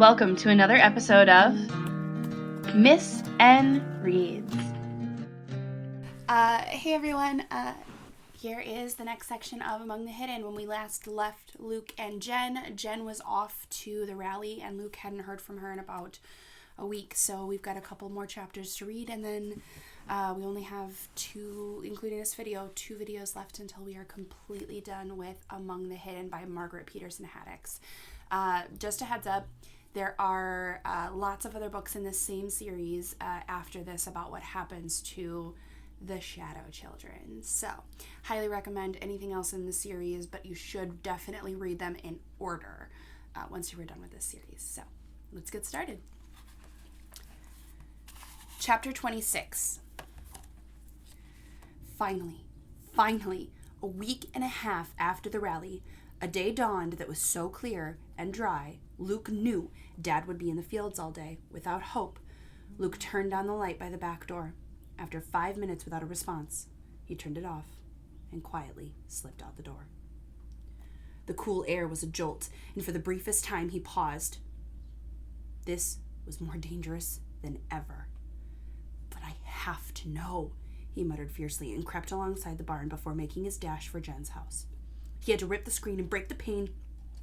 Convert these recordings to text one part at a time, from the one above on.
Welcome to another episode of Miss N Reads. Hey everyone, here is the next section of Among the Hidden. When we last left Luke and Jen was off to the rally and Luke hadn't heard from her in about a week, so we've got a couple more chapters to read, and then we only have two, including this video, 2 videos left until we are completely done with Among the Hidden by Margaret, Peterson, Haddix. Just a heads up, there are lots of other books in this same series after this about what happens to the Shadow Children. So, highly recommend anything else in the series, but you should definitely read them in order once you're done with this series. So, let's get started. Chapter 26. Finally, a week and a half after the rally, a day dawned that was so clear and dry, Luke knew Dad would be in the fields all day. Without hope, Luke turned on the light by the back door. After 5 minutes without a response, he turned it off and quietly slipped out the door. The cool air was a jolt, and for the briefest time he paused. This was more dangerous than ever. But I have to know, he muttered fiercely and crept alongside the barn before making his dash for Jen's house. He had to rip the screen and break the pane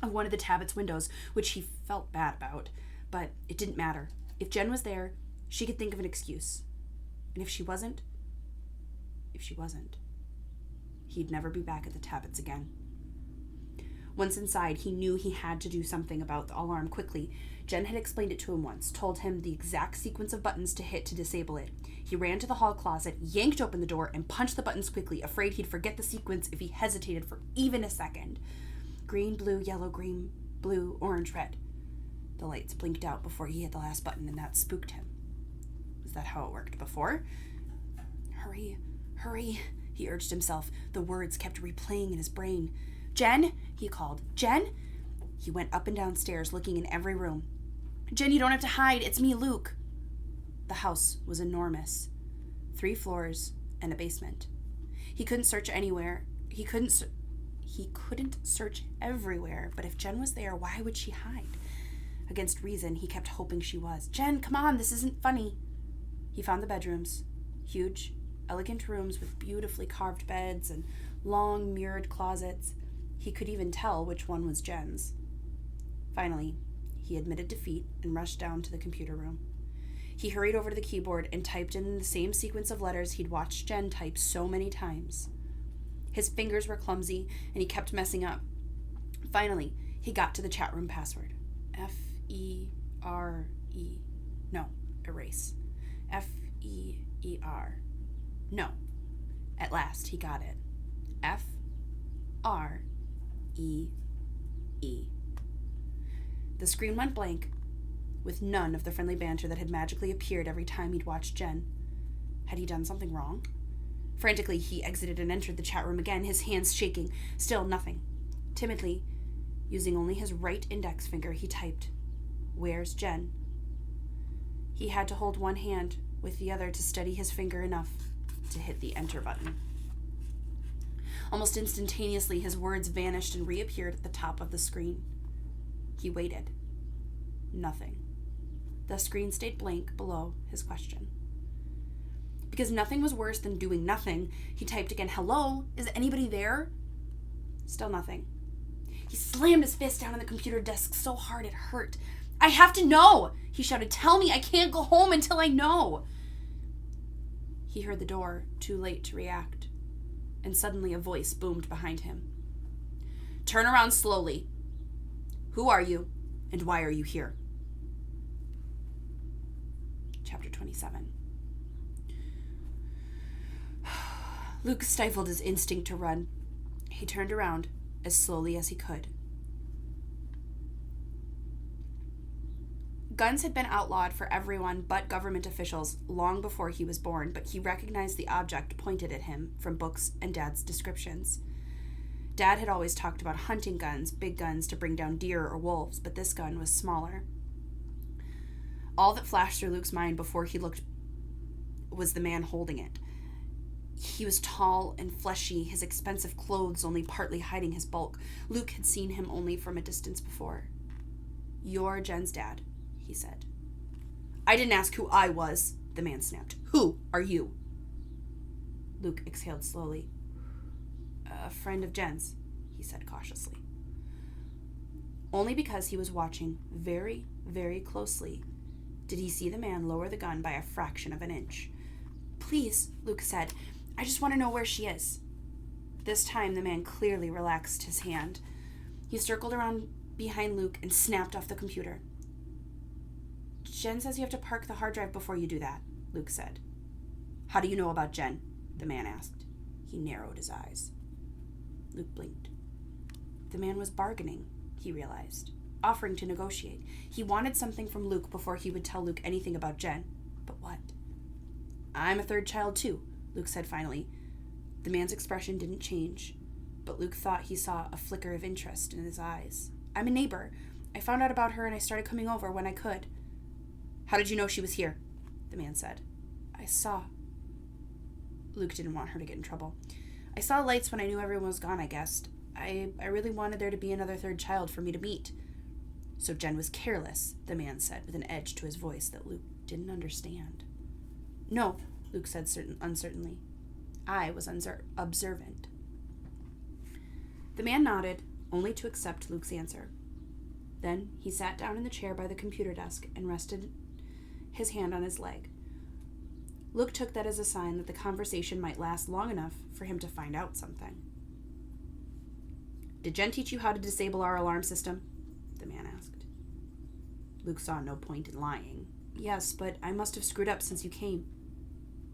of one of the Tabbits' windows, which he felt bad about, but it didn't matter. If Jen was there, she could think of an excuse. And if she wasn't, he'd never be back at the Tabbits again. Once inside, he knew he had to do something about the alarm quickly. Jen had explained it to him once, told him the exact sequence of buttons to hit to disable it. He ran to the hall closet, yanked open the door, and punched the buttons quickly, afraid he'd forget the sequence if he hesitated for even a second. Green, blue, yellow, green, blue, orange, red. The lights blinked out before he hit the last button, and that spooked him. Was that how it worked before? Hurry, he urged himself. The words kept replaying in his brain. Jen, he called. Jen? He went up and down stairs, looking in every room. Jen, you don't have to hide. It's me, Luke. The house was enormous. 3 floors and a basement. He couldn't search anywhere. He couldn't search everywhere, but if Jen was there, why would she hide? Against reason, he kept hoping she was. Jen, come on, this isn't funny. He found the bedrooms. Huge, elegant rooms with beautifully carved beds and long mirrored closets. He could even tell which one was Jen's. Finally, he admitted defeat and rushed down to the computer room. He hurried over to the keyboard and typed in the same sequence of letters he'd watched Jen type so many times. His fingers were clumsy, and he kept messing up. Finally, he got to the chat room password. F-E-R-E. No, erase. F-E-E-R. No. At last, he got it. F-R-E-E. The screen went blank, with none of the friendly banter that had magically appeared every time he'd watched Jen. Had he done something wrong? Frantically, he exited and entered the chat room again, his hands shaking. Still nothing. Timidly, using only his right index finger, he typed, "Where's Jen?" He had to hold one hand with the other to steady his finger enough to hit the enter button. Almost instantaneously, his words vanished and reappeared at the top of the screen. He waited. Nothing. The screen stayed blank below his question. Because nothing was worse than doing nothing, he typed again, "Hello? Is anybody there?" Still nothing. He slammed his fist down on the computer desk so hard it hurt. "I have to know!" he shouted. "Tell me! I can't go home until I know!" He heard the door, too late to react, and suddenly a voice boomed behind him. "Turn around slowly. Who are you, and why are you here?" Chapter 27. Luke stifled his instinct to run. He turned around as slowly as he could. Guns had been outlawed for everyone but government officials long before he was born, but he recognized the object pointed at him from books and Dad's descriptions. Dad had always talked about hunting guns, big guns to bring down deer or wolves, but this gun was smaller. All that flashed through Luke's mind before he looked was the man holding it. He was tall and fleshy, his expensive clothes only partly hiding his bulk. Luke had seen him only from a distance before. "You're Jen's dad," he said. "I didn't ask who I was," the man snapped. "Who are you?" Luke exhaled slowly. "A friend of Jen's," he said cautiously. Only because he was watching very, very closely did he see the man lower the gun by a fraction of an inch. "Please," Luke said, "I just want to know where she is." This time the man clearly relaxed his hand. He circled around behind Luke and snapped off the computer. "Jen says you have to park the hard drive before you do that," Luke said. "How do you know about Jen?" the man asked. He narrowed his eyes. Luke blinked. The man was bargaining, he realized, offering to negotiate. He wanted something from Luke before he would tell Luke anything about Jen. But what? "I'm a third child too," Luke said finally. The man's expression didn't change, but Luke thought he saw a flicker of interest in his eyes. "I'm a neighbor. I found out about her and I started coming over when I could." "How did you know she was here?" the man said. "I saw." Luke didn't want her to get in trouble. "I saw lights when I knew everyone was gone, I guessed. I really wanted there to be another third child for me to meet." "So Jen was careless," the man said with an edge to his voice that Luke didn't understand. "No," Luke said uncertainly. "I was observant." The man nodded, only to accept Luke's answer. Then he sat down in the chair by the computer desk and rested his hand on his leg. Luke took that as a sign that the conversation might last long enough for him to find out something. "Did Jen teach you how to disable our alarm system?" the man asked. Luke saw no point in lying. "Yes, but I must have screwed up since you came."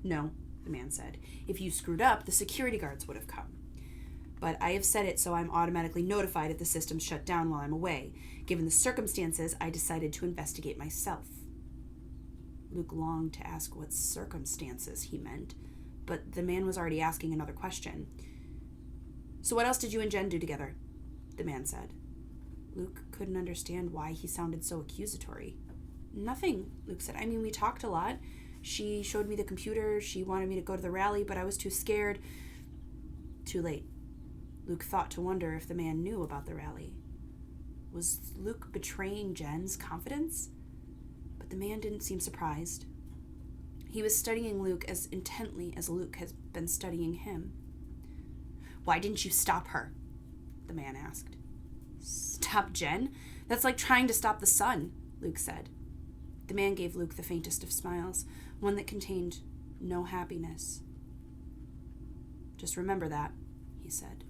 "No," the man said. "If you screwed up, the security guards would have come. But I have set it so I'm automatically notified if the system's shut down while I'm away. Given the circumstances, I decided to investigate myself." Luke longed to ask what circumstances he meant, but the man was already asking another question. "So what else did you and Jen do together?" the man said. Luke couldn't understand why he sounded so accusatory. "Nothing," Luke said. "I mean, we talked a lot. She showed me the computer. She wanted me to go to the rally, but I was too scared." Too late. Luke thought to wonder if the man knew about the rally. Was Luke betraying Jen's confidence? But the man didn't seem surprised. He was studying Luke as intently as Luke had been studying him. "Why didn't you stop her?" the man asked. "Stop Jen? That's like trying to stop the sun," Luke said. The man gave Luke the faintest of smiles, one that contained no happiness. "Just remember that," he said.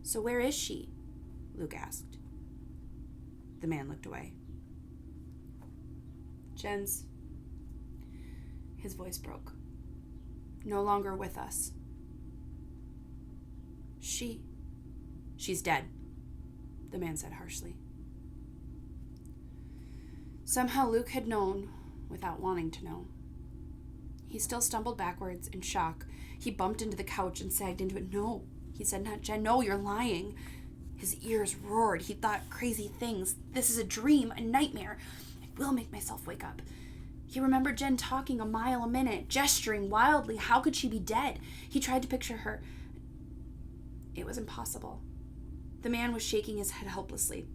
"So where is she?" Luke asked. The man looked away. "Jen's..." His voice broke. "No longer with us." She's dead," the man said harshly. Somehow Luke had known without wanting to know. He still stumbled backwards in shock. He bumped into the couch and sagged into it. "No," he said, "not Jen. No, you're lying." His ears roared. He thought crazy things. "This is a dream, a nightmare. I will make myself wake up." He remembered Jen talking a mile a minute, gesturing wildly. How could she be dead? He tried to picture her. It was impossible. The man was shaking his head helplessly.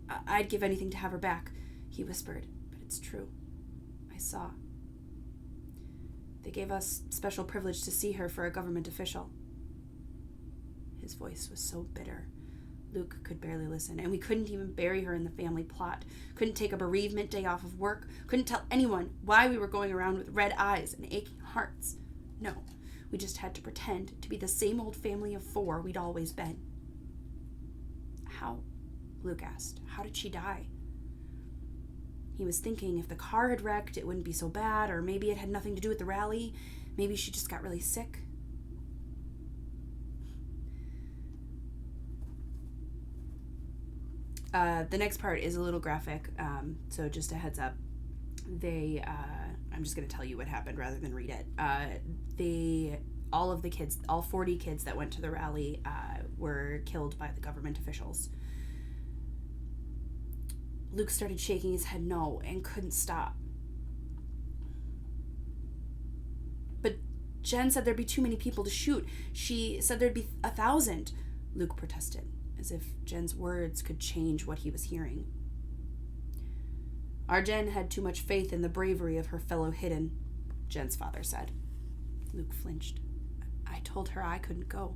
"I'd give anything to have her back," he whispered. "But it's true. I saw. They gave us special privilege to see her for a government official." His voice was so bitter. Luke could barely listen, and we couldn't even bury her in the family plot. Couldn't take a bereavement day off of work. Couldn't tell anyone why we were going around with red eyes and aching hearts. No, we just had to pretend to be the same old family of 4 we'd always been. "How?" Luke asked. "How did she die?" He was thinking if the car had wrecked, it wouldn't be so bad, or maybe it had nothing to do with the rally. Maybe she just got really sick. The next part is a little graphic, so just a heads up. I'm just going to tell you what happened rather than read it. All of the kids, all 40 kids that went to the rally, were killed by the government officials. Luke started shaking his head no and couldn't stop. "But Jen said there'd be too many people to shoot. She said there'd be 1,000, Luke protested. as if Jen's words could change what he was hearing. Our Jen had too much faith in the bravery of her fellow hidden, Jen's father said. Luke flinched. I told her I couldn't go,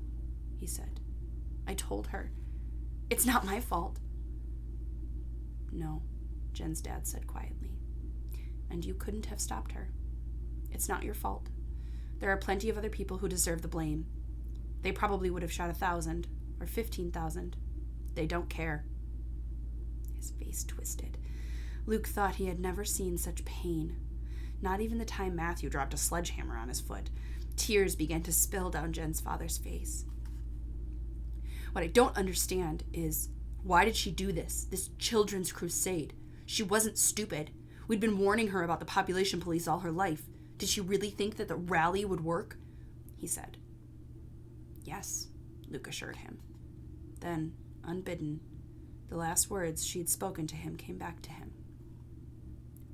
he said. I told her. It's not my fault. No, Jen's dad said quietly. And you couldn't have stopped her. It's not your fault. There are plenty of other people who deserve the blame. They probably would have shot 1,000 or 15,000. They don't care. His face twisted. Luke thought he had never seen such pain. Not even the time Matthew dropped a sledgehammer on his foot. Tears began to spill down Jen's father's face. What I don't understand is, why did she do this children's crusade? She wasn't stupid. We'd been warning her about the population police all her life. Did she really think that the rally would work? He said. Yes, Luke assured him. Then, unbidden, the last words she'd spoken to him came back to him.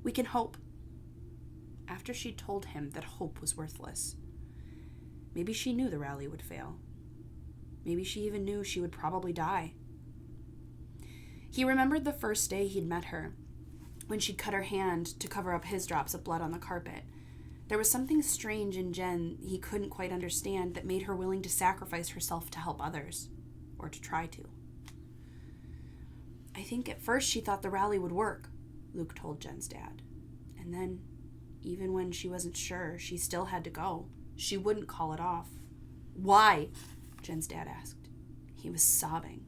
We can hope. After she'd told him that hope was worthless. Maybe she knew the rally would fail. Maybe she even knew she would probably die. He remembered the first day he'd met her, when she'd cut her hand to cover up his drops of blood on the carpet. There was something strange in Jen he couldn't quite understand that made her willing to sacrifice herself to help others, or to try to. I think at first she thought the rally would work, Luke told Jen's dad. And then, even when she wasn't sure, she still had to go. She wouldn't call it off. Why? Jen's dad asked. He was sobbing.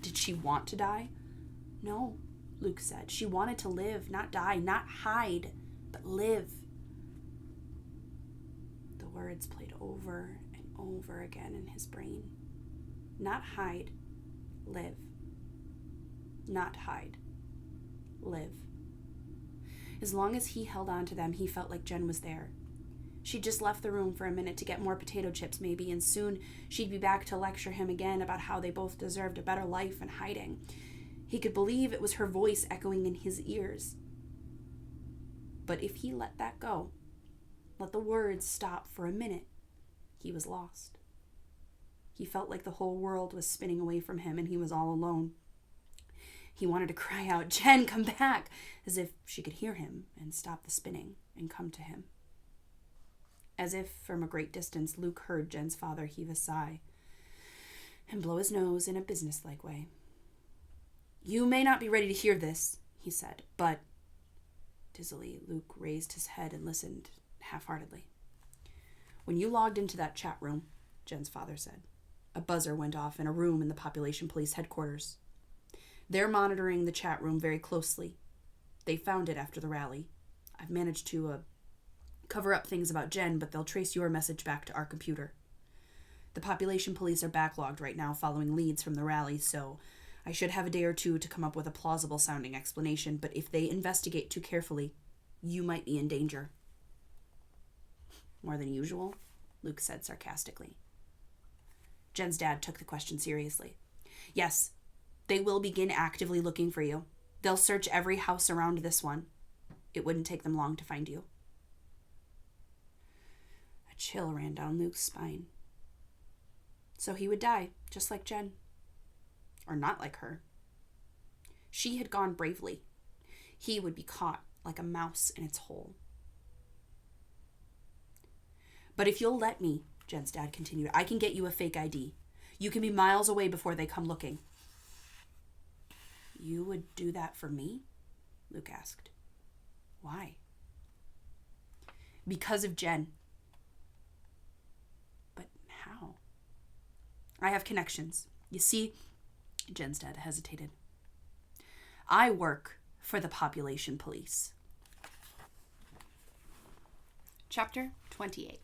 Did she want to die? No, Luke said. She wanted to live, not die, not hide, but live. The words played over and over again in his brain. Not hide, live. Not hide, live. As long as he held on to them, he felt like Jen was there. She'd just left the room for a minute to get more potato chips maybe, and soon she'd be back to lecture him again about how they both deserved a better life in hiding. He could believe it was her voice echoing in his ears. But if he let that go, let the words stop for a minute, he was lost. He felt like the whole world was spinning away from him and he was all alone. He wanted to cry out, Jen, come back, as if she could hear him and stop the spinning and come to him. As if from a great distance, Luke heard Jen's father heave a sigh and blow his nose in a businesslike way. You may not be ready to hear this, he said, but... Dizzily, Luke raised his head and listened half-heartedly. When you logged into that chat room, Jen's father said, a buzzer went off in a room in the population police headquarters. They're monitoring the chat room very closely. They found it after the rally. I've managed to cover up things about Jen, but they'll trace your message back to our computer. The population police are backlogged right now following leads from the rally, so I should have a day or two to come up with a plausible-sounding explanation, but if they investigate too carefully, you might be in danger. More than usual, Luke said sarcastically. Jen's dad took the question seriously. Yes, they will begin actively looking for you. They'll search every house around this one. It wouldn't take them long to find you. A chill ran down Luke's spine. So he would die, just like Jen. Or not like her. She had gone bravely. He would be caught like a mouse in its hole. But if you'll let me, Jen's dad continued, I can get you a fake ID. You can be miles away before they come looking. You would do that for me? Luke asked. Why? Because of Jen. But how? I have connections. You see, Jen's dad hesitated. I work for the population police. Chapter 28.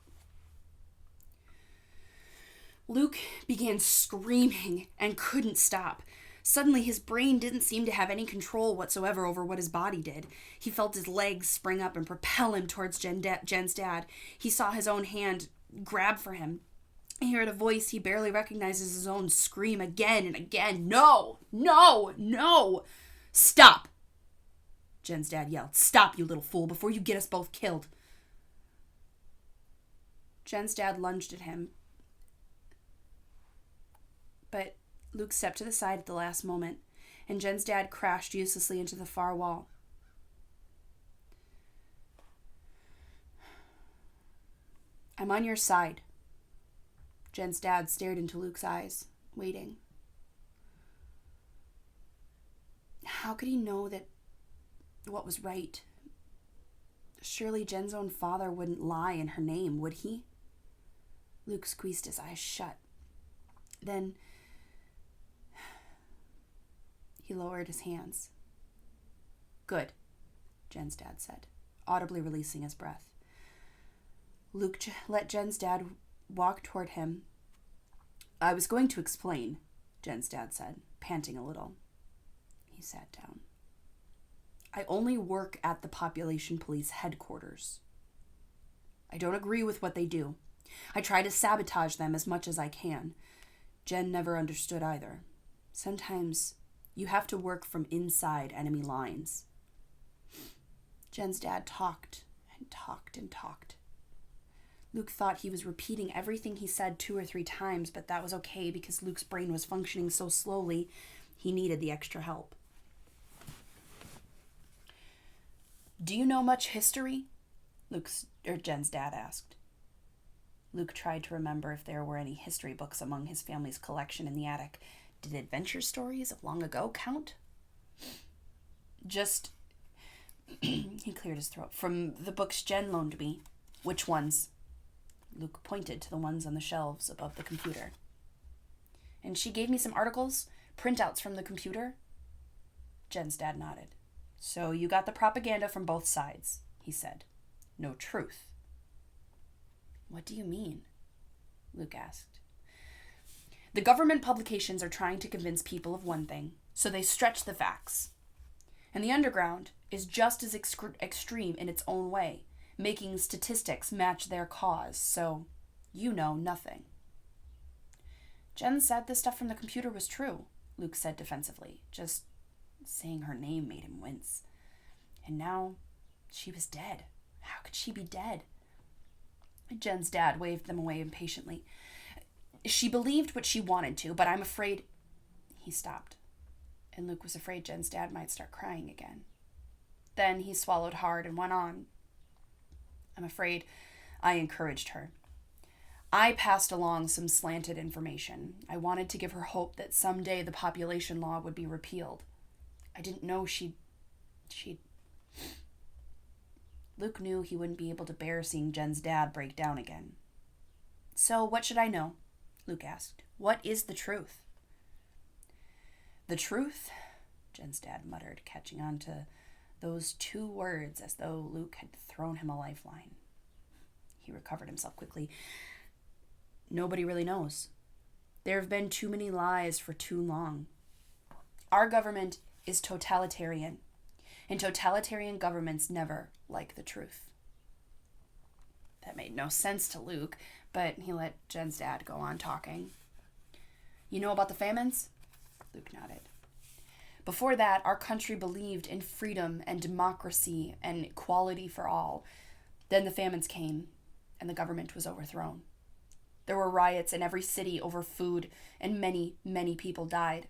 Luke began screaming and couldn't stop. Suddenly, his brain didn't seem to have any control whatsoever over what his body did. He felt his legs spring up and propel him towards Jen's dad. He saw his own hand grab for him. He heard a voice he barely recognized as his own scream again and again. No! No! No! Stop! Jen's dad yelled. Stop, you little fool, before you get us both killed. Jen's dad lunged at him. But Luke stepped to the side at the last moment, and Jen's dad crashed uselessly into the far wall. I'm on your side. Jen's dad stared into Luke's eyes, waiting. How could he know that what was right? Surely Jen's own father wouldn't lie in her name, would he? Luke squeezed his eyes shut. Then he lowered his hands. Good, Jen's dad said, audibly releasing his breath. Luke let Jen's dad walk toward him. I was going to explain, Jen's dad said, panting a little. He sat down. I only work at the Population Police headquarters. I don't agree with what they do. I try to sabotage them as much as I can. Jen never understood either. Sometimes you have to work from inside enemy lines. Jen's dad talked and talked and talked. Luke thought he was repeating everything he said 2 or 3 times, but that was okay because Luke's brain was functioning so slowly, he needed the extra help. Do you know much history? Jen's dad asked. Luke tried to remember if there were any history books among his family's collection in the attic. Did adventure stories of long ago count? Just, he cleared his throat, from the books Jen loaned me. Which ones? Luke pointed to the ones on the shelves above the computer. And she gave me some articles, printouts from the computer? Jen's dad nodded. So you got the propaganda from both sides, he said. No truth. What do you mean? Luke asked. The government publications are trying to convince people of one thing, so they stretch the facts. And the underground is just as extreme in its own way, making statistics match their cause, so you know nothing. Jen said the stuff from the computer was true, Luke said defensively. Just saying her name made him wince. And now she was dead. How could she be dead? Jen's dad waved them away impatiently. She believed what she wanted to, but I'm afraid... He stopped, and Luke was afraid Jen's dad might start crying again. Then he swallowed hard and went on. I'm afraid I encouraged her. I passed along some slanted information. I wanted to give her hope that someday the population law would be repealed. I didn't know she'd... Luke knew he wouldn't be able to bear seeing Jen's dad break down again. So what should I know? Luke asked. What is the truth? The truth? Jen's dad muttered, catching on to those 2 words as though Luke had thrown him a lifeline. He recovered himself quickly. Nobody really knows. There have been too many lies for too long. Our government is totalitarian, and totalitarian governments never like the truth. That made no sense to Luke, but he let Jen's dad go on talking. You know about the famines? Luke nodded. Before that, our country believed in freedom and democracy and equality for all. Then the famines came, and the government was overthrown. There were riots in every city over food, and many, many people died.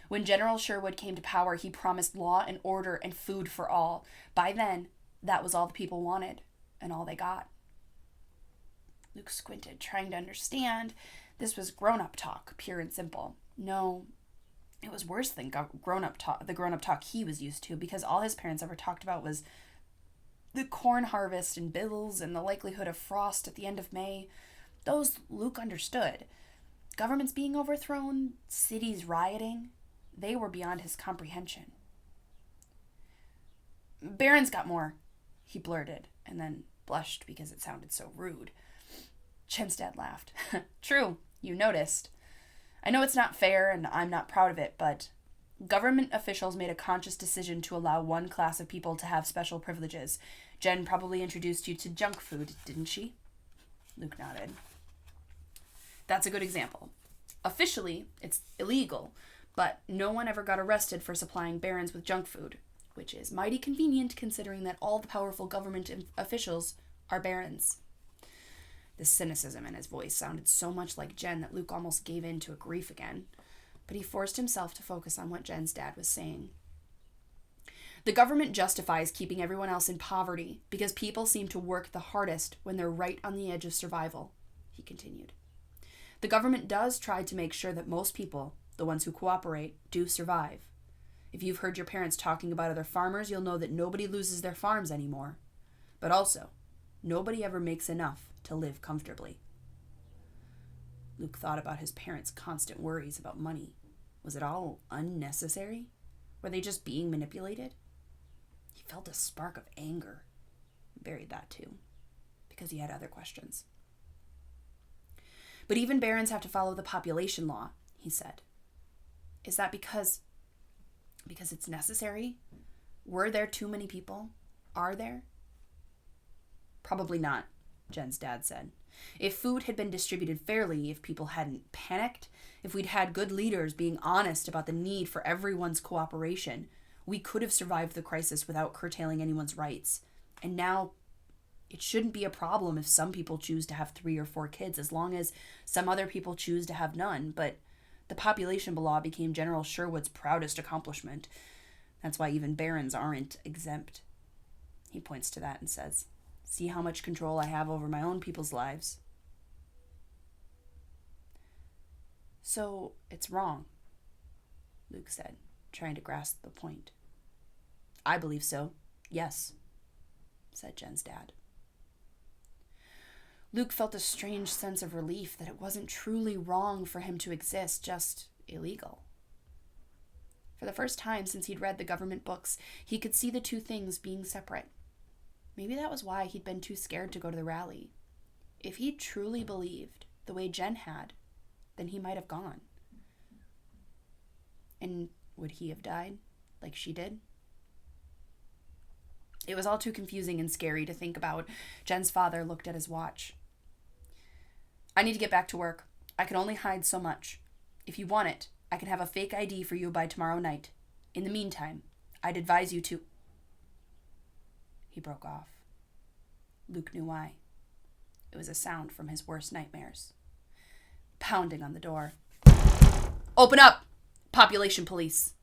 When General Sherwood came to power, he promised law and order and food for all. By then, that was all the people wanted, and all they got. Luke squinted, trying to understand. This was grown-up talk, pure and simple. No, it was worse than the grown-up talk he was used to, because all his parents ever talked about was the corn harvest and bills and the likelihood of frost at the end of May. Those Luke understood. Governments being overthrown, cities rioting, they were beyond his comprehension. Barron's got more, he blurted, and then blushed because it sounded so rude. Jen's dad laughed. True, you noticed. I know it's not fair, and I'm not proud of it, but government officials made a conscious decision to allow one class of people to have special privileges. Jen probably introduced you to junk food, didn't she? Luke nodded. That's a good example. Officially, it's illegal, but no one ever got arrested for supplying barons with junk food, which is mighty convenient considering that all the powerful government officials are barons. The cynicism in his voice sounded so much like Jen that Luke almost gave in to a grief again. but he forced himself to focus on what Jen's dad was saying. The government justifies keeping everyone else in poverty because people seem to work the hardest when they're right on the edge of survival, he continued. The government does try to make sure that most people, the ones who cooperate, do survive. If you've heard your parents talking about other farmers, you'll know that nobody loses their farms anymore. But also, nobody ever makes enough to live comfortably. Luke thought about his parents' constant worries about money. Was it all unnecessary? Were they just being manipulated? He felt a spark of anger. He buried that too, because he had other questions. But even barons have to follow the population law, he said. Is that because it's necessary? Were there too many people? Are there? Probably not, Jen's dad said. If food had been distributed fairly, if people hadn't panicked, if we'd had good leaders being honest about the need for everyone's cooperation, we could have survived the crisis without curtailing anyone's rights. And now, it shouldn't be a problem if some people choose to have 3 or 4 kids, as long as some other people choose to have none. But the population law became General Sherwood's proudest accomplishment. That's why even barons aren't exempt. He points to that and says, "See how much control I have over my own people's lives." So it's wrong, Luke said, trying to grasp the point. "I believe so, yes," said Jen's dad. Luke felt a strange sense of relief that it wasn't truly wrong for him to exist, just illegal. For the first time since he'd read the government books, he could see the two things being separate. Maybe that was why he'd been too scared to go to the rally. If he truly believed the way Jen had, then he might have gone. And would he have died like she did? It was all too confusing and scary to think about. Jen's father looked at his watch. "I need to get back to work. I can only hide so much. If you want it, I can have a fake ID for you by tomorrow night. In the meantime, I'd advise you to..." He broke off. Luke knew why. It was a sound from his worst nightmares. Pounding on the door. "Open up! Population police!"